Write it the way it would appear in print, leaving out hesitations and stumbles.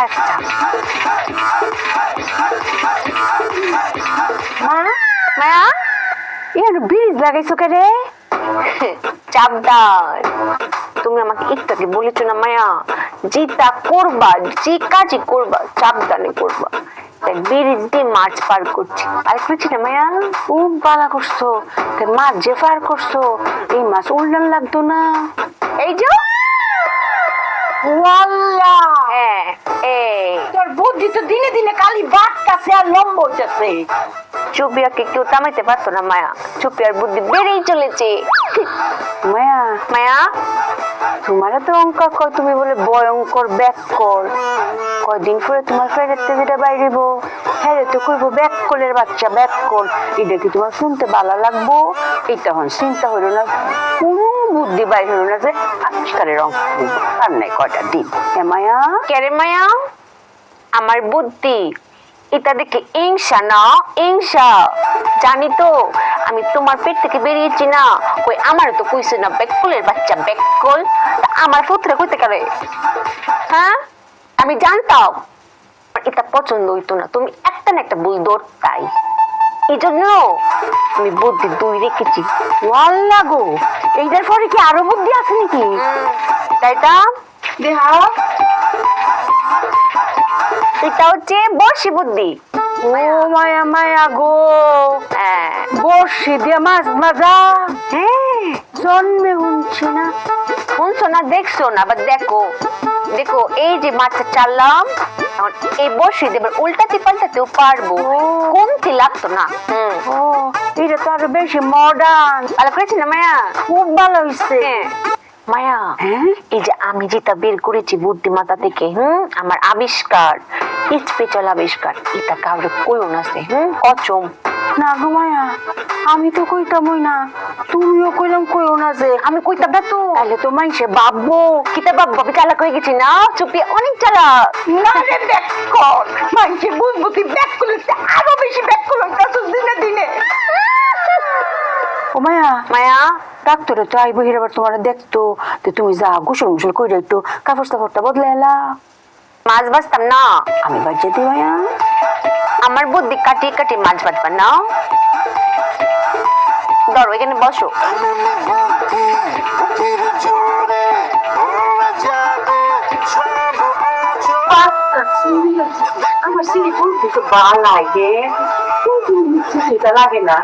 আচ্ছা মায়া এর বীজ লাগাইছো কে রে? চাপদার, তুমি আমাকে একটু আগে বলেছো না মায়া, যেটা করবা যে কাজই করবা সাবধানে করবা। ব্রিজ দিয়ে মাছ পার করছি, পার করছি না মায়া? খুব ভালো করছো। মাছ যে পার করছো এই মাছ উল্টান লাগতো না। এই যে হ্যাঁ, তোর বুদ্ধি তো দিনে দিনে খালি বাড়তাছে আর লম্বা হইতাছে। চুপিয়াকে কেউ থামাইতে পারতো না মায়া, চুপিয়ার বুদ্ধি বেড়েই চলেছে। মায়া মায়া তোমারও তো অঙ্কা কর, তুমি বলে ভয়ঙ্কর ব্যাককল। কয়দিন পরে তোমার ফেরতে যেটা বাইরেব, হ্যাঁ তো কইব ব্যাককলের বাচ্চা ব্যাককল। এটা কি তোমার শুনতে ভালো লাগবো? এটা হন চিন্তা হইল না, কোনো বুদ্ধি বাইর হইল না যে আবিষ্কারের অঙ্ক আর নাই কয়টা দিন। হ্যাঁ মায়া কেরে মায়া, আমার বুদ্ধি এটা দেখে হিংসা না হিংসা, জানি তো আমি তোমার পেট থেকে বেরিয়েছি না, কই আমার তো কইছে না ব্যাককলের বাচ্চা ব্যাককল, তা আমার পুত্রে কইতে পারে? হ্যাঁ আমি জানতাম এটা পছন্দ হইতো না, তুমি একটা না একটা ভুল ধরতাই, এই জন্য আমি বুদ্ধি দুই রেখেছি। ওয়াল্লা গো, এইটার পরে কি আরো বুদ্ধি আছে নাকি? তাই তা দেহা এটা হচ্ছে বর্ষি বুদ্ধি। ও মায়া মায়া গো, বর্ষি দিয়ে মাছ মাজা। হ্যাঁ জন্মে শুনছি না। শুনছো না দেখছো না, আবার দেখো দেখো এই যে মাছটা চাললাম, এই বর্ষি দেবার উল্টাতে পাল্টাতেও পারবো, কমতি লাগতো না। ও এটা তো আরো বেশি মডার্ন। ভালো করেছি না মায়া? খুব ভালো হইছে। মায়া এই যে আমি যেটা বের করেছি বুদ্ধিমাতা থেকে, আমার আবিষ্কার, স্পেশাল আবিষ্কার, এটা কাউরে কইও না সে, কচম না গো মায়া, আমি তো কইতামই না, তুমিও কইলাম কইও না যে। আমি কইতাম না তো, তাহলে তো মাইসে ভাববো। কিতা ভাববো আমি চালাক হয়ে গেছি না? চুপি অনেক চালাক। না রে ব্যাককল, মাইসে বুঝবো তুই ব্যাককল হইতে আরো বেশি ব্যাককল হইতাছিস দিনে দিনে। ও মায়া মায়া ডাক্তারে তো আইবো, হিরাবার তোমার দেখতো, তো তুমি যা গোসল মুসল কইরা একটু কাপড় টাপড়টা বদলে এলা। মাছ বাঁচতাম না আমি বাচ্চা দিই মায়া, আমার বুদ্ধি কাটিয়ে কাটিয়ে মাছ বাঁচবা না। ধরো এখানে বসো। আমার সিঁড়ি খুব ভালো লাগে, লাগে না।